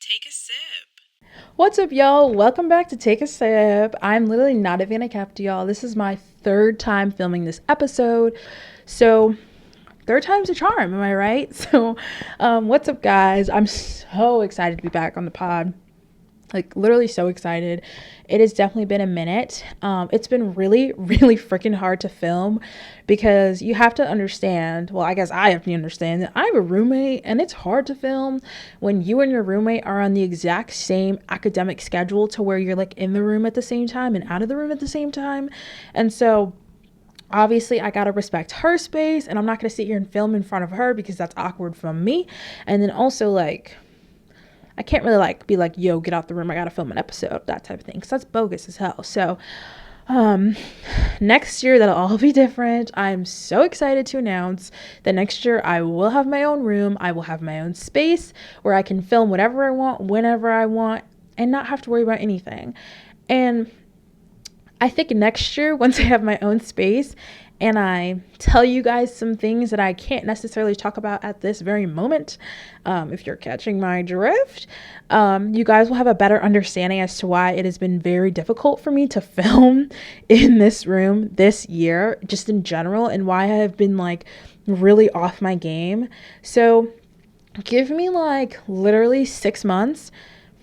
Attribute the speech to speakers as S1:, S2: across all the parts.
S1: Take a sip.
S2: What's up, y'all? Welcome back to Take a Sip. I'm literally not even gonna cap to y'all. This is my third time filming this episode. So, third time's a charm, am I right? What's up, guys? I'm so excited to be back on the pod. Like, literally so excited. It has definitely been a minute. It's been really, really freaking hard to film because you have to understand, well, I guess I have to understand that I have a roommate and it's hard to film when you and your roommate are on the exact same academic schedule to where you're like in the room at the same time and out of the room at the same time. And so obviously I gotta respect her space and I'm not gonna sit here and film in front of her because that's awkward from me. And then also like I can't really like be like, yo, get out the room, I gotta film an episode, that type of thing, because that's bogus as hell. So um next year that'll all be different. I'm so excited to announce that next year I will have my own room, I will have my own space where I can film whatever I want, whenever I want, and not have to worry about anything. And I think next year, once I have my own space and I tell you guys some things that I can't necessarily talk about at this very moment, if you're catching my drift, you guys will have a better understanding as to why it has been very difficult for me to film in this room this year, just in general, and why I have been like really off my game. So give me like literally 6 months.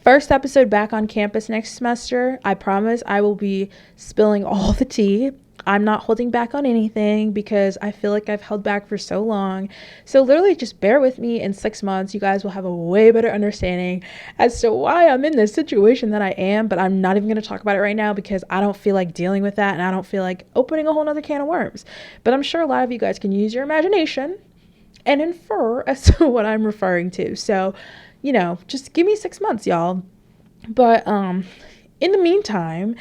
S2: First episode back on campus next semester. I promise I will be spilling all the tea. I'm not holding back on anything because I feel like I've held back for so long. So literally just bear with me. In 6 months, you guys will have a way better understanding as to why I'm in this situation that I am, but I'm not even going to talk about it right now because I don't feel like dealing with that and I don't feel like opening a whole nother can of worms. But I'm sure a lot of you guys can use your imagination and infer as to what I'm referring to. So, just give me 6 months, y'all. But in the meantime,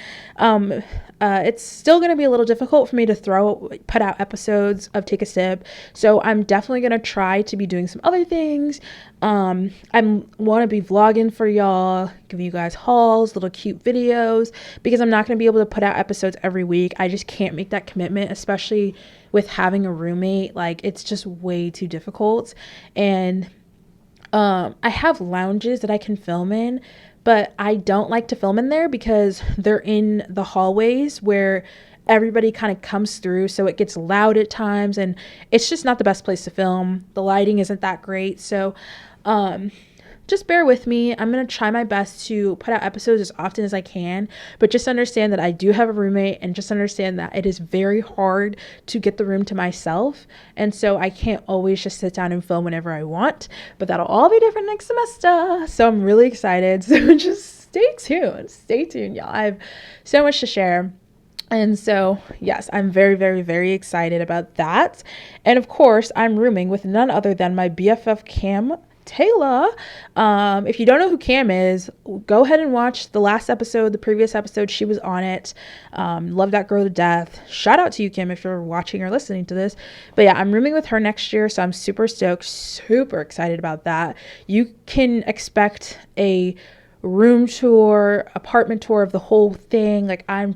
S2: it's still going to be a little difficult for me to put out episodes of Take a Sip. So I'm definitely going to try to be doing some other things. I want to be vlogging for y'all, giving you guys hauls, little cute videos, because I'm not going to be able to put out episodes every week. I just can't make that commitment, especially with having a roommate. Like, it's just way too difficult. And I have lounges that I can film in, but I don't like to film in there because they're in the hallways where everybody kind of comes through, so it gets loud at times and it's just not the best place to film. The lighting isn't that great. So just bear with me. I'm going to try my best to put out episodes as often as I can, but just understand that I do have a roommate and just understand that it is very hard to get the room to myself. And so I can't always just sit down and film whenever I want, but that'll all be different next semester. So I'm really excited. So just stay tuned. Stay tuned, y'all. I have so much to share. And so, yes, I'm very, very, very excited about that. And of course, I'm rooming with none other than my BFF Cam Taylor. If you don't know who Cam is, go ahead and watch the last episode, the previous episode. She was on it. Love that girl to death. Shout out to you, Kim, if you're watching or listening to this. But yeah, I'm rooming with her next year, so I'm super stoked, super excited about that. You can expect a room tour, apartment tour of the whole thing. Like, I'm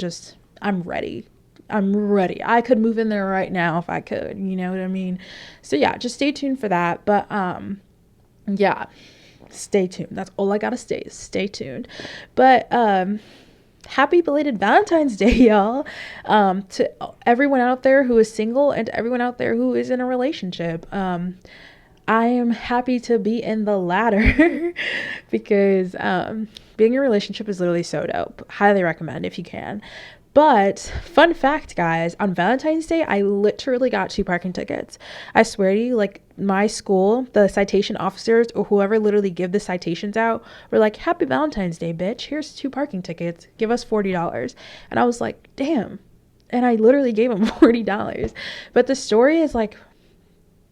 S2: ready. I'm ready. I could move in there right now if I could, you know what I mean? So yeah, just stay tuned for that. But yeah, stay tuned. That's all I gotta say is stay tuned. But happy belated Valentine's Day, y'all. To everyone out there who is single and to everyone out there who is in a relationship. I am happy to be in the latter because being in a relationship is literally so dope. Highly recommend if you can. But fun fact, guys, on Valentine's Day, I literally got 2 parking tickets. I swear to you, like my school, the citation officers or whoever literally give the citations out were like, happy Valentine's Day, bitch. Here's 2 parking tickets. Give us $40. And I was like, damn. And I literally gave them $40. But the story is like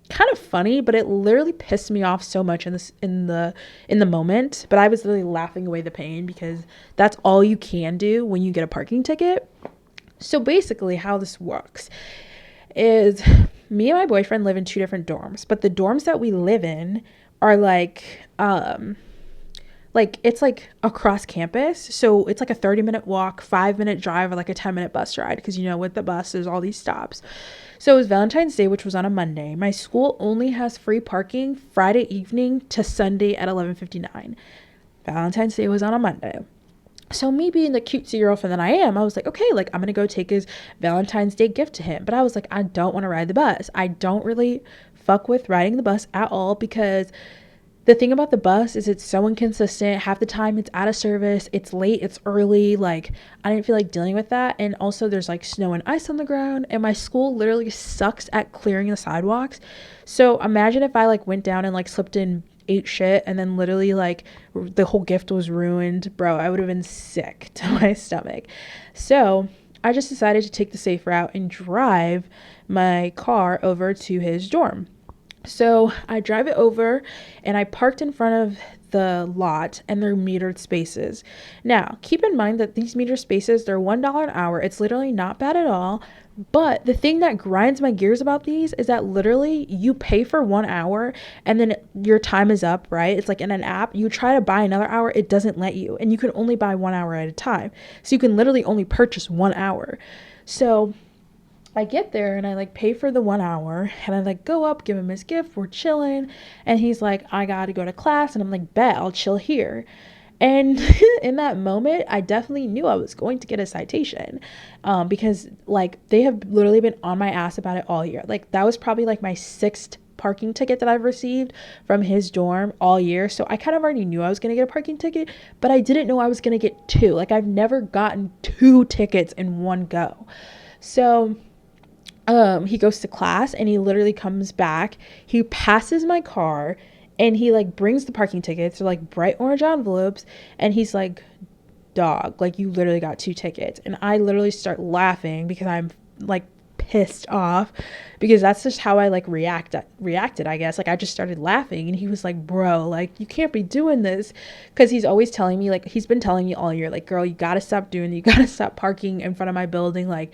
S2: kind of funny, but it literally pissed me off so much in the moment. But I was literally laughing away the pain because that's all you can do when you get a parking ticket. So basically how this works is me and my boyfriend live in 2 different dorms, but the dorms that we live in are like it's like across campus, so it's like a 30-minute walk, 5-minute drive, or like a 10-minute bus ride, because with the bus there's all these stops. So it was Valentine's Day, which was on a Monday. My school only has free parking Friday evening to Sunday at 11:59. Valentine's Day was on a Monday. So me being the cutesy girlfriend that I am, I was like, okay, like I'm going to go take his Valentine's Day gift to him. But I was like, I don't want to ride the bus. I don't really fuck with riding the bus at all, because the thing about the bus is it's so inconsistent. Half the time it's out of service, it's late, it's early. Like, I didn't feel like dealing with that. And also there's like snow and ice on the ground, and my school literally sucks at clearing the sidewalks. So imagine if I like went down and like slipped in, ate shit, and then literally like the whole gift was ruined. Bro, I would have been sick to my stomach. So I just decided to take the safe route and drive my car over to his dorm. So I drive it over, and I parked in front of the lot, and they're metered spaces. Now, keep in mind that these metered spaces, they're $1 an hour. It's literally not bad at all. But the thing that grinds my gears about these is that literally you pay for 1 hour and then your time is up, right? It's like in an app, you try to buy another hour, it doesn't let you. And you can only buy 1 hour at a time. So you can literally only purchase 1 hour. So I get there and I like pay for the 1 hour, and I like go up, give him his gift, we're chilling, and he's like, I gotta go to class, and I'm like, bet, I'll chill here. And in that moment, I definitely knew I was going to get a citation, because like they have literally been on my ass about it all year. Like that was probably like my 6th parking ticket that I've received from his dorm all year. So I kind of already knew I was going to get a parking ticket, but I didn't know I was going to get 2. Like I've never gotten 2 tickets in one go. So he goes to class, and he literally comes back, he passes my car, and he like brings the parking tickets. They're like bright orange envelopes, and he's like, dog, like you literally got 2 tickets. And I literally start laughing because I'm like pissed off, because that's just how I like reacted, I guess. Like I just started laughing, and he was like, bro, like you can't be doing this, because he's always telling me, like he's been telling me all year, like, girl, you gotta stop doing it, you gotta stop parking in front of my building, like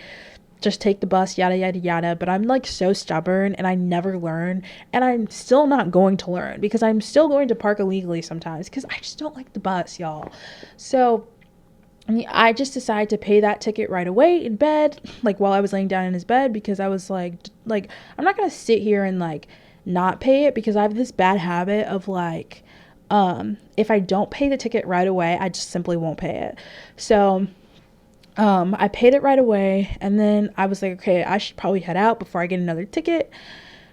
S2: just take the bus, yada, yada, yada. But I'm like so stubborn, and I never learn. And I'm still not going to learn, because I'm still going to park illegally sometimes, because I just don't like the bus, y'all. So I just decided to pay that ticket right away in bed, like while I was laying down in his bed, because I was like, I'm not going to sit here and like not pay it, because I have this bad habit of like, if I don't pay the ticket right away, I just simply won't pay it. So I paid it right away, and then I was like, okay, I should probably head out before I get another ticket.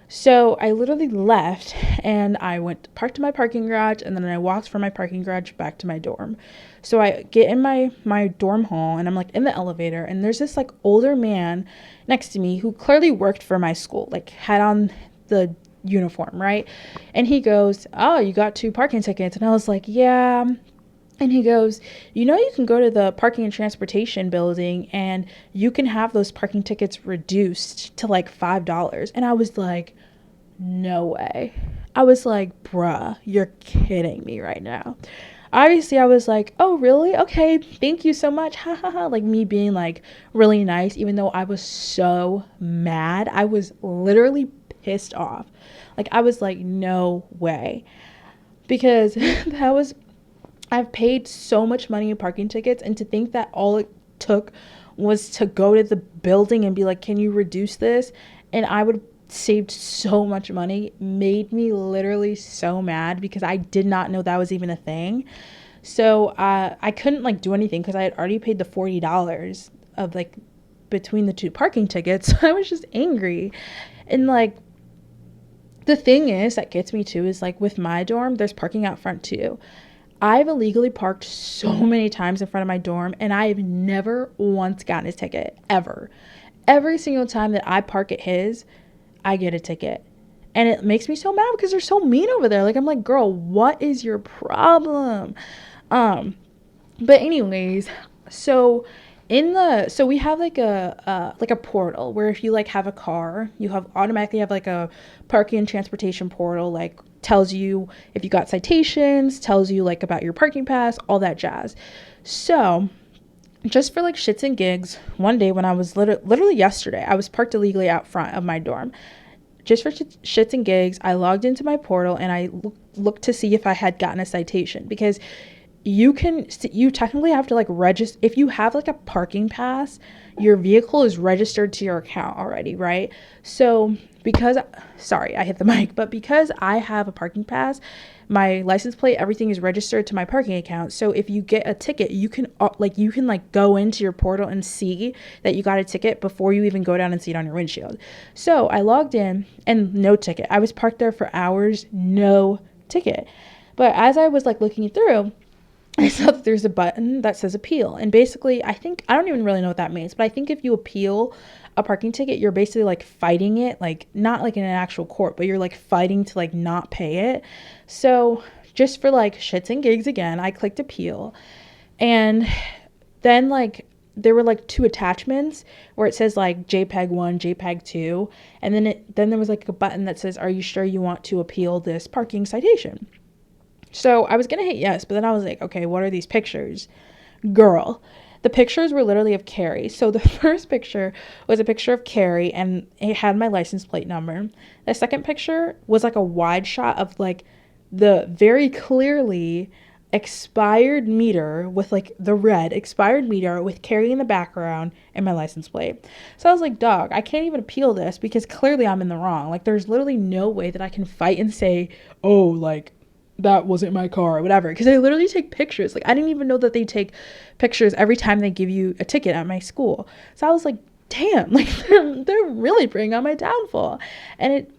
S2: So I literally left, and I parked in my parking garage, and then I walked from my parking garage back to my dorm. So I get in my dorm hall, and I'm like in the elevator, and there's this like older man next to me who clearly worked for my school, like had on the uniform, right? And he goes, oh, you got 2 parking tickets. And I was like, yeah. And he goes, you know, you can go to the parking and transportation building, and you can have those parking tickets reduced to like $5. And I was like, no way. I was like, bruh, you're kidding me right now. Obviously, I was like, oh, really? Okay, thank you so much. Ha ha ha. Like me being like really nice, even though I was so mad. I was literally pissed off. Like I was like, no way. Because I've paid so much money in parking tickets, and to think that all it took was to go to the building and be like, can you reduce this? And I would have saved so much money, made me literally so mad, because I did not know that was even a thing. So I couldn't like do anything, because I had already paid the $40 of like between the 2 parking tickets. So I was just angry. And like the thing is that gets me too is like with my dorm, there's parking out front too. I've illegally parked so many times in front of my dorm, and I've never once gotten a ticket, ever. Every single time that I park at his, I get a ticket. And it makes me so mad, because they're so mean over there. Like, I'm like, girl, what is your problem? But anyways, so we have like a portal where if you like have a car, you automatically have like a parking and transportation portal, like tells you if you got citations, tells you like about your parking pass, all that jazz. So just for like shits and gigs, one day when I was literally yesterday, I was parked illegally out front of my dorm. Just for shits and gigs, I logged into my portal, and I looked to see if I had gotten a citation, because you technically have to like register. If you have like a parking pass, your vehicle is registered to your account already, right? So sorry, I hit the mic, but because I have a parking pass, my license plate, everything is registered to my parking account. So if you get a ticket, you can go into your portal and see that you got a ticket before you even go down and see it on your windshield. So I logged in and no ticket. I was parked there for hours, no ticket. But as I was like looking through, I saw that there's a button that says appeal. And basically, I don't even really know what that means, but I think if you appeal a parking ticket, you're basically like fighting it, like not like in an actual court, but you're like fighting to like not pay it. So just for like shits and gigs again, I clicked appeal. And then like there were like 2 attachments where it says like JPEG 1, JPEG 2. And then there was like a button that says, are you sure you want to appeal this parking citation? So I was going to hit yes, but then I was like, okay, what are these pictures? Girl, the pictures were literally of Carrie. So the first picture was a picture of Carrie and it had my license plate number. The second picture was like a wide shot of like the very clearly expired meter with like the red expired meter with Carrie in the background and my license plate. So I was like, dog, I can't even appeal this because clearly I'm in the wrong. Like there's literally no way that I can fight and say, oh, like that wasn't my car or whatever, because they literally take pictures. Like I didn't even know that they take pictures every time they give you a ticket at my school. So I was like, damn, like they're really bringing on my downfall. And it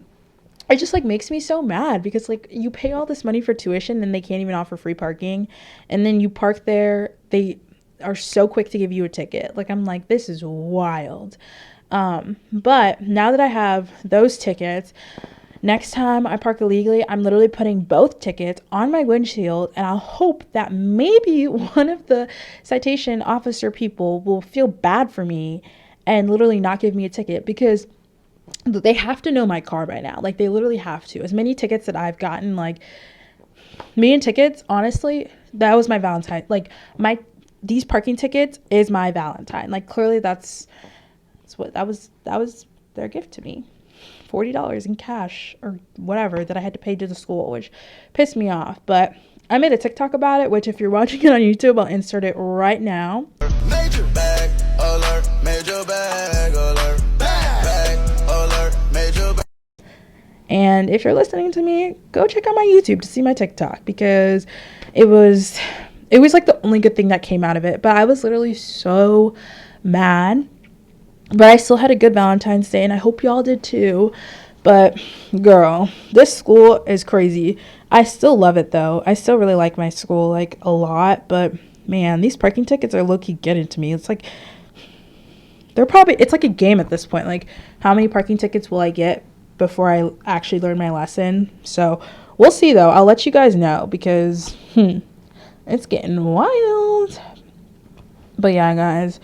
S2: just like makes me so mad because like you pay all this money for tuition and they can't even offer free parking, and then you park there, they are so quick to give you a ticket. Like I'm like, this is wild. But now that I have those tickets, next time I park illegally, I'm literally putting both tickets on my windshield, and I'll hope that maybe one of the citation officer people will feel bad for me and literally not give me a ticket, because they have to know my car by now. Like they literally have to. As many tickets that I've gotten, like me and tickets, honestly, that was my Valentine. Like these parking tickets is my Valentine. Like clearly that's what that was their gift to me. $40 in cash or whatever that I had to pay to the school, which pissed me off. But I made a TikTok about it, which if you're watching it on YouTube, I'll insert it right now. Major bag alert, major bag alert, bag alert, major bag. And if you're listening to me, go check out my YouTube to see my TikTok, because it was like the only good thing that came out of it. But I was literally so mad. But I still had a good Valentine's Day, and I hope y'all did too. But girl, this school is crazy. I still love it though. I still really like my school like a lot. But man, these parking tickets are low-key getting to me. It's like it's like a game at this point. Like how many parking tickets will I get before I actually learn my lesson? So we'll see though. I'll let you guys know, because it's getting wild. But yeah, guys.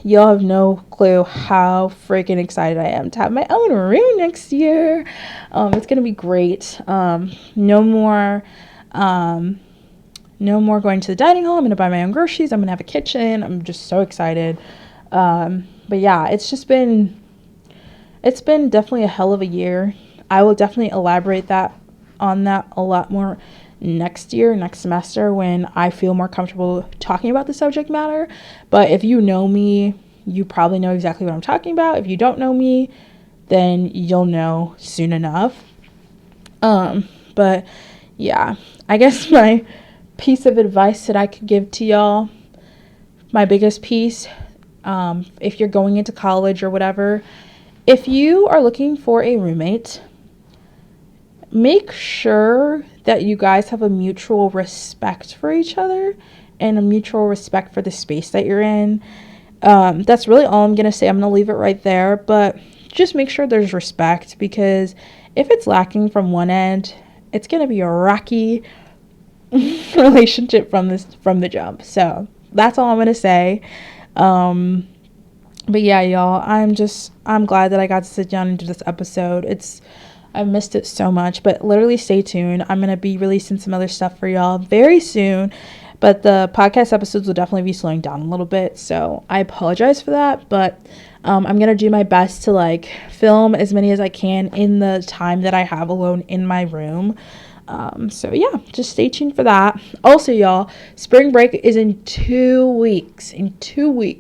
S2: Y'all have no clue how freaking excited I am to have my own room next year. It's gonna be great. No more going to the dining hall. I'm gonna buy my own groceries. I'm gonna have a kitchen. I'm just so excited. But yeah, it's been definitely a hell of a year. I will definitely elaborate on that a lot more next semester, when I feel more comfortable talking about the subject matter. But if you know me, you probably know exactly what I'm talking about. If you don't know me, then you'll know soon enough. But yeah, I guess my piece of advice that I could give to y'all, my biggest piece, if you're going into college or whatever, if you are looking for a roommate, make sure that you guys have a mutual respect for each other and a mutual respect for the space that you're in. That's really all I'm going to say. I'm going to leave it right there, but just make sure there's respect, because if it's lacking from one end, it's going to be a rocky relationship from the jump. So that's all I'm going to say. But yeah, y'all, I'm glad that I got to sit down and do this episode. I missed it so much, but literally stay tuned. I'm going to be releasing some other stuff for y'all very soon, but the podcast episodes will definitely be slowing down a little bit. So I apologize for that, but I'm going to do my best to like film as many as I can in the time that I have alone in my room. So yeah, just stay tuned for that. Also, y'all, spring break is in 2 weeks.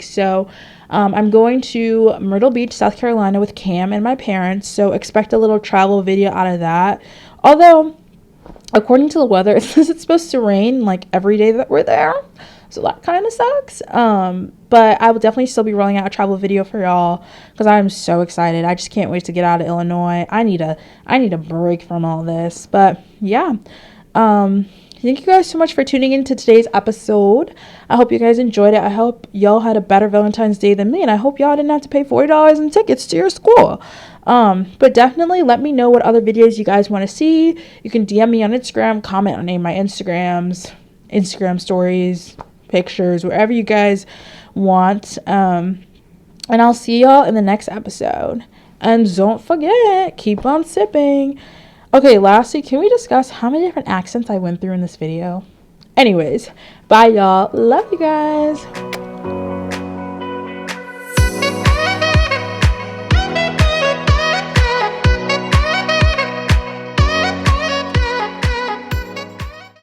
S2: So I'm going to Myrtle Beach, South Carolina with Cam and my parents. So expect a little travel video out of that. Although according to the weather, it says it's supposed to rain like every day that we're there. So that kind of sucks. But I will definitely still be rolling out a travel video for y'all because I'm so excited. I just can't wait to get out of Illinois. I need a break from all this. But yeah. Thank you guys so much for tuning into today's episode. I hope you guys enjoyed it. I hope y'all had a better Valentine's Day than me, and I hope y'all didn't have to pay $40 in tickets to your school. But definitely let me know what other videos you guys want to see. You can DM me on Instagram, comment on any of my Instagram stories, pictures, wherever you guys want. And I'll see y'all in the next episode. And don't forget, keep on sipping. Okay, lastly, can we discuss how many different accents I went through in this video? Anyways, bye y'all. Love you guys.